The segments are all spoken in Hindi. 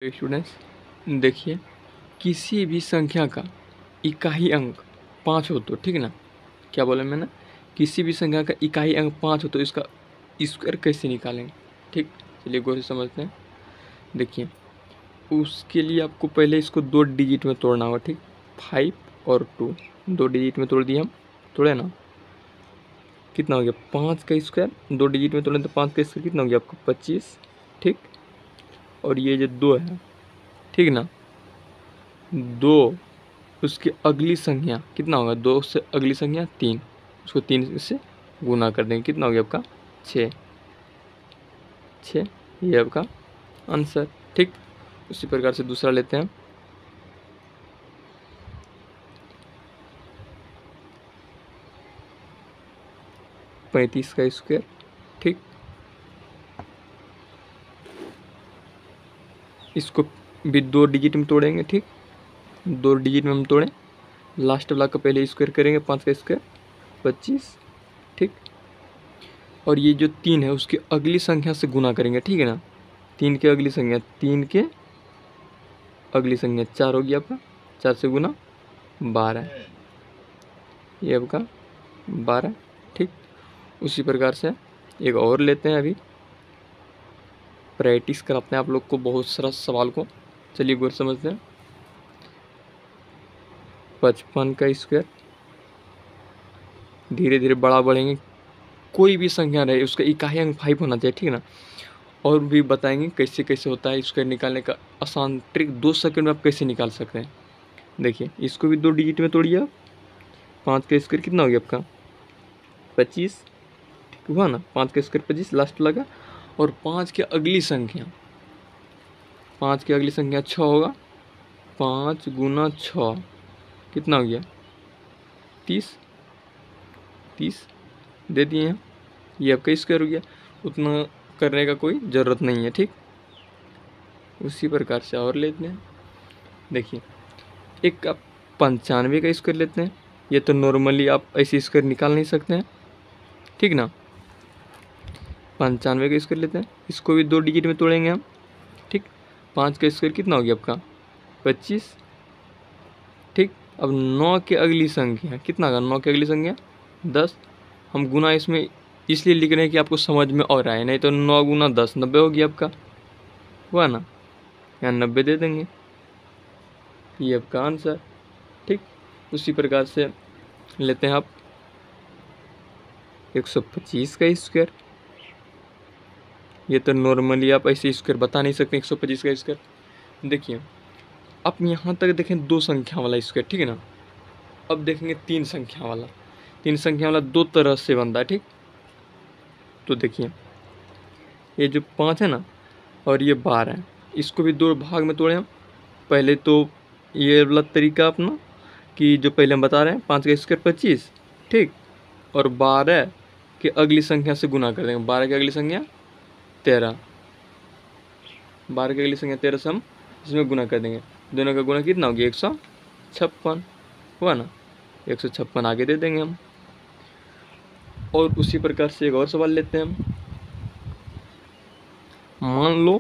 स्टूडेंट्स, देखिए, किसी भी संख्या का इकाई अंक 5 हो तो, ठीक है ना। क्या बोला मैंने, किसी भी संख्या का इकाई अंक 5 हो तो इसका स्क्वायर कैसे निकालेंगे। ठीक, चलिए गौर से समझते हैं। देखिए, उसके लिए आपको पहले इसको 2 डिजिट में तोड़ना होगा। ठीक, 5 और 2 2 डिजिट में तोड़ दिए हम, तोड़े ना। कितना हो गया 5 का स्क्वायर, 2 डिजिट में तोड़े तो 5 का स्क्वायर कितना हो गया आपको 25। ठीक, और ये जो 2 है, ठीक ना, 2 उसकी अगली संख्या कितना होगा, 2 से अगली संख्या 3, उसको 3 से गुना कर देंगे, कितना हो गया आपका 6। ये आपका आंसर। ठीक, उसी प्रकार से दूसरा लेते हैं। पैंतीस का स्क्वायर। ठीक, इसको भी 2 डिजिट में तोड़ेंगे। ठीक, 2 डिजिट में हम तोड़ें, लास्ट वाला का पहले स्क्वायर करेंगे, 5 का स्क्वायर 25। ठीक, और ये जो 3 है उसकी अगली संख्या से गुना करेंगे। ठीक है ना, 3 के अगली संख्या, 3 के अगली संख्या 4 होगी आपका, 4 से गुना 12, ये आपका 12। ठीक, उसी प्रकार से एक और लेते हैं, अभी प्रैक्टिस कराते हैं आप लोग को बहुत सारा सवाल को। चलिए गौर समझते हैं। 55 का स्क्वायर, धीरे धीरे बड़ा बढ़ेंगे, कोई भी संख्या रहे उसका इकाई अंक 5 होना चाहिए। ठीक है ना, और भी बताएंगे कैसे कैसे होता है स्क्वायर निकालने का आसान ट्रिक, 2 सेकंड में आप कैसे निकाल सकते हैं। देखिए, इसको भी 2 डिजिट में तोड़िए आप। 5 का स्क्वायर कितना हो गया आपका 25। ठीक हुआ ना, 5 का स्क्वायर 25 लास्ट लगा, और 5 की अगली संख्या, 5 की अगली संख्या 6 होगा, 5 गुना 6 कितना हो गया 30। 30 दे दिए हैं, ये आपका स्क्वायर हो गया। उतना करने का कोई ज़रूरत नहीं है। ठीक, उसी प्रकार से और लेते हैं। देखिए, एक आप 95 का स्क्वायर लेते हैं। ये तो नॉर्मली आप ऐसे स्क्वायर निकाल नहीं सकते हैं, ठीक ना। 95 का स्क्वायर लेते हैं, इसको भी 2 डिजिट में तोड़ेंगे हम। ठीक, 5 का स्क्वायर कितना हो गया आपका 25। ठीक, अब 9 की अगली संख्या कितना होगा, 9 की अगली संख्या 10। हम गुना इसमें इसलिए लिख रहे हैं कि आपको समझ में और आए, नहीं तो 9 गुना 10 90 हो गया आपका, हुआ ना, यहाँ 90 दे देंगे, ये आपका आंसर। ठीक, उसी प्रकार से लेते हैं आप 125 का स्क्वायर। ये तो नॉर्मली आप ऐसे स्क्वायर बता नहीं सकते 125 का स्क्वायर। देखिए, आप यहाँ तक देखें 2 संख्या वाला स्क्वायर, ठीक है ना। अब देखेंगे 3 संख्या वाला। 3 संख्या वाला 2 तरह से बनता है। ठीक, तो देखिए, ये जो 5 है ना और ये 12 है, इसको भी 2 भाग में तोड़े हम। पहले तो ये वाला तरीका अपना कि जो पहले हम बता रहे हैं, 5 का स्क्वायर 25। ठीक, और 12 के अगली संख्या से गुना कर देंगे। 12 की अगली संख्या 13, 12 की अगली संख्या 13 से हम इसमें गुना कर देंगे। दोनों का गुना कितना हो गया 156, हुआ ना, 156 आगे दे देंगे हम। और उसी प्रकार से एक और सवाल लेते हैं हम। मान लो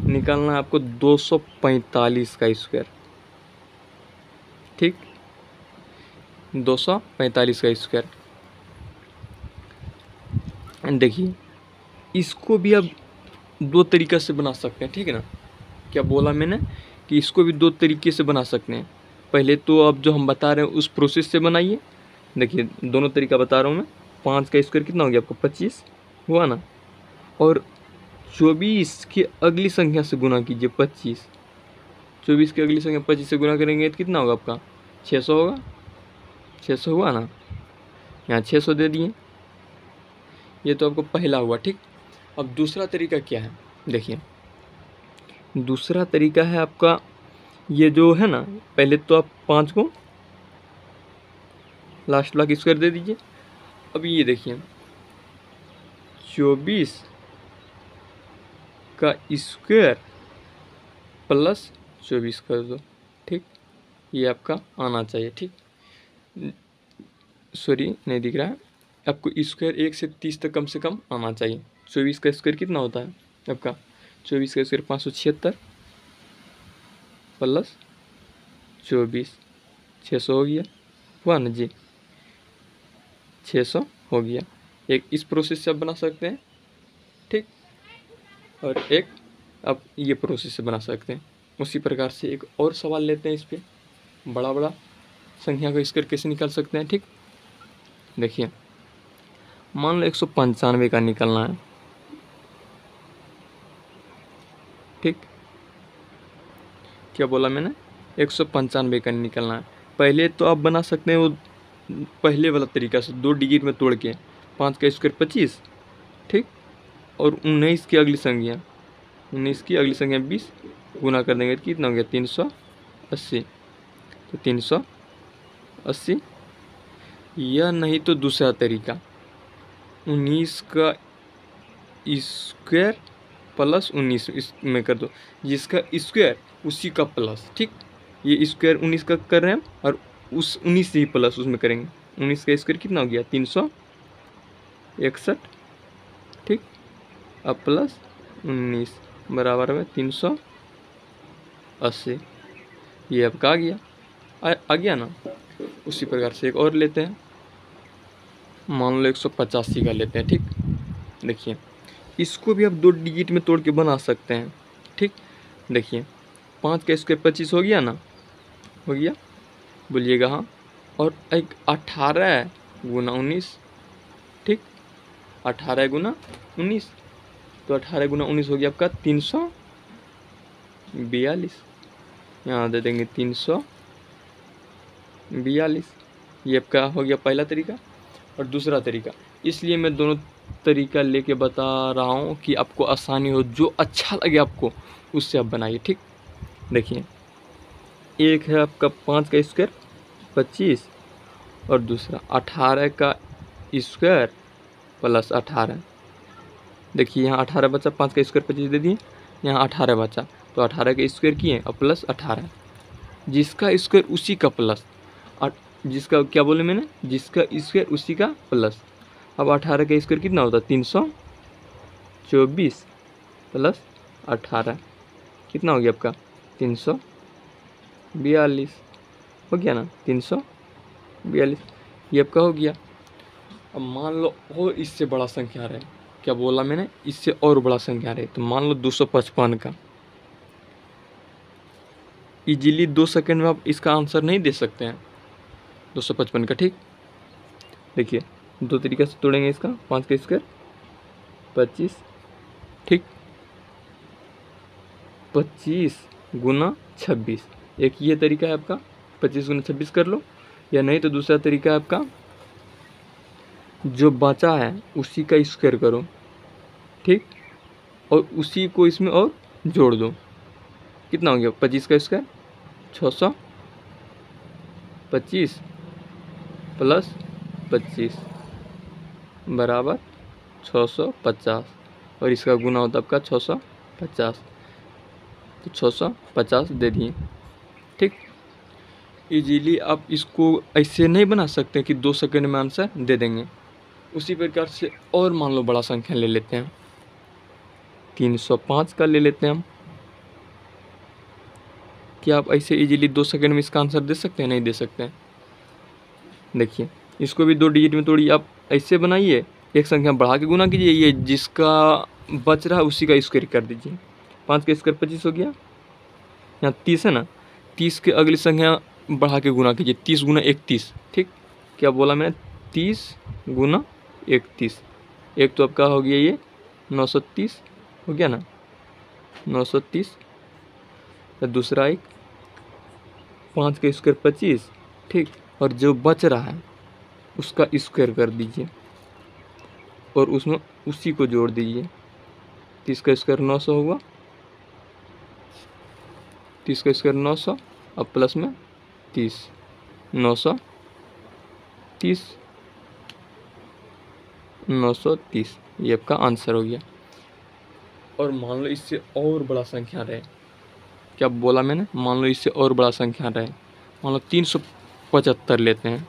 निकालना है आपको 245 का स्क्वायर। ठीक, 245 का स्क्वायर। देखिए, इसको भी आप 2 तरीक़े से बना सकते हैं। ठीक है ना, क्या बोला मैंने कि इसको भी 2 तरीके से बना सकते हैं। पहले तो अब जो हम बता रहे हैं उस प्रोसेस से बनाइए। देखिए, दोनों तरीका बता रहा हूँ मैं। 5 का स्क्वायर कितना हो गया आपको 25, हुआ ना, और 24 की अगली संख्या से गुना कीजिए 25। 24 की अगली संख्या 25 से गुना करेंगे तो कितना होगा आपका 600 होगा, 600 हुआ ना, यहाँ 600 दे दिए। ये तो आपको पहला हुआ। ठीक, अब दूसरा तरीका क्या है, देखिए, दूसरा तरीका है आपका ये जो है ना, पहले तो आप 5 को लास्ट वाला स्क्वायर दे दीजिए। अब ये देखिए, 24 का स्क्वायर प्लस 24 कर दो। ठीक, ये आपका आना चाहिए। ठीक, सॉरी नहीं दिख रहा है आपको, स्क्वायर 1 से 30 तक कम से कम आना चाहिए। 24 का स्क्वायर कितना होता है आपका 24 का स्क्वायर 576 प्लस 24 600 हो गया, हुआ ना जी, 600 हो गया। एक इस प्रोसेस से आप बना सकते हैं, ठीक, और एक आप ये प्रोसेस से बना सकते हैं। उसी प्रकार से एक और सवाल लेते हैं इस पे, बड़ा बड़ा संख्या का स्क्वायर कैसे निकाल सकते हैं। ठीक, देखिए मान लो 195 का निकालना है। ठीक, क्या बोला मैंने, 195 का निकालना है। पहले तो आप बना सकते हैं वो पहले वाला तरीका से, 2 डिजिट में तोड़ के, 5 का स्क्वायर 25, ठीक, और 19 की अगली संख्या, 19 की अगली संख्या 20 गुना कर देंगे, कितना हो गया 380। तो 380, या नहीं तो दूसरा तरीका 19 का स्क्वायर प्लस 19 इसमें कर दो, जिसका स्क्वायर उसी का प्लस। ठीक, ये स्क्वायर 19 का कर रहे हैं और उस 19 से ही प्लस उसमें करेंगे। 19 का स्क्वायर कितना हो गया 361। ठीक, अब प्लस 19 बराबर में 380, ये आपका आ गया, आ गया ना। उसी प्रकार से एक और लेते हैं, मान लो 185 का लेते हैं। ठीक, देखिए इसको भी आप 2 डिजिट में तोड़ के बना सकते हैं। ठीक, देखिए 5 का स्क्वायर 25 हो गया ना, हो गया, बोलिएगा हाँ। और एक 18 गुना 19, ठीक, 18 गुना 19, तो 18 गुना 19 हो गया आपका 342। यहाँ दे देंगे 342, ये आपका हो गया पहला तरीका। और दूसरा तरीका, इसलिए मैं दोनों तरीका लेके बता रहा हूँ कि आपको आसानी हो, जो अच्छा लगे आपको उससे आप बनाइए। ठीक, देखिए एक है आपका 5 का स्क्वायर 25 और दूसरा 18 का स्क्वायर प्लस 18। देखिए यहाँ 18 बचा, 5 का स्क्वायर 25 दे दिए, यहाँ 18 बचा, तो 18 का स्क्वायर किए और प्लस 18, जिसका स्क्वायर उसी का प्लस, जिसका क्या बोले मैंने, जिसका स्क्वायर उसी का प्लस। अब 18 का स्क्वायर कितना होता है 324 प्लस 18, कितना हो गया आपका 342, हो गया ना 342, ये आपका हो गया। अब मान लो और इससे बड़ा संख्या रहे, क्या बोला मैंने, इससे और बड़ा संख्या रहे, तो मान लो 255 का। इजीली 2 सेकंड में आप इसका आंसर नहीं दे सकते हैं 255 का। ठीक, देखिए 2 तरीके से तोड़ेंगे इसका, 5 का स्क्वायर 25, ठीक, 25 गुना 26, एक ये तरीका है आपका, 25 गुना 26 कर लो, या नहीं तो दूसरा तरीका है आपका, जो बचा है उसी का स्क्वायर करो, ठीक, और उसी को इसमें और जोड़ दो, कितना हो गया 25 का स्क्वायर 625 प्लस 25 बराबर 650, और इसका गुना होता है आपका 650, तो 650 दे दिए। ठीक, इजीली आप इसको ऐसे नहीं बना सकते कि 2 सेकंड में आंसर दे देंगे। उसी प्रकार से और मान लो बड़ा संख्या ले लेते हैं, 305 का ले लेते हैं हम। क्या आप ऐसे इजीली 2 सेकंड में इसका आंसर दे सकते हैं? नहीं दे सकते हैं। देखिए इसको भी 2 डिजिट में तोड़िए, आप ऐसे बनाइए, एक संख्या बढ़ा के गुना कीजिए, ये जिसका बच रहा है उसी का स्क्वायर कर दीजिए। 5 का स्क्वायर 25 हो गया, यहाँ 30 है ना, 30 के अगली संख्या बढ़ा के गुना कीजिए, 30 गुना 31। ठीक, क्या बोला मैंने, 30 गुना 31, एक तो आपका हो गया ये 930 हो गया ना, 930, दूसरा एक 5 का स्क्वायर 25, ठीक, और जो बच रहा है उसका स्क्वायर कर दीजिए और उसमें उसी को जोड़ दीजिए। 30 का स्क्वायर 900 होगा, 30 का स्क्वायर 900, अब प्लस में 30, 930, 930, ये आपका आंसर हो गया। और मान लो इससे और बड़ा संख्या रहे, क्या बोला मैंने, मान लो इससे और बड़ा संख्या रहे, मान लो 375 लेते हैं,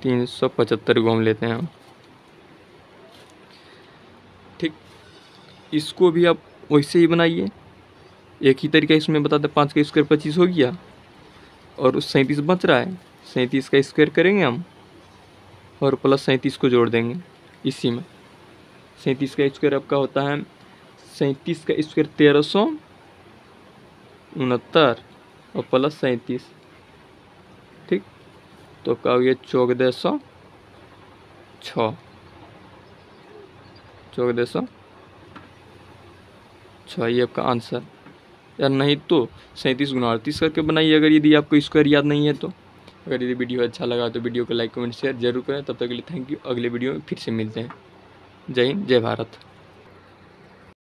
375 को हम लेते हैं। ठीक, इसको भी आप वैसे ही बनाइए। एक ही तरीका इसमें बताते, 5 का स्क्वायर 25 हो गया और उस 37 बच रहा है, 37 का स्क्वायर करेंगे हम और प्लस 37 को जोड़ देंगे इसी में। 37 का स्क्वायर आपका होता है 37 का स्क्वायर 1369 और प्लस 37, ठीक। तो आपका हो गया 1406, 1406 ये आपका आंसर। या नहीं तो 37 गुना 38 करके बनाइए, अगर यदि आपको स्क्वायर याद नहीं है तो। अगर यदि वीडियो अच्छा लगा तो वीडियो को लाइक कमेंट शेयर जरूर करें। तब तक के लिए थैंक यू। अगले वीडियो में फिर से मिलते हैं। जय हिंद, जय भारत।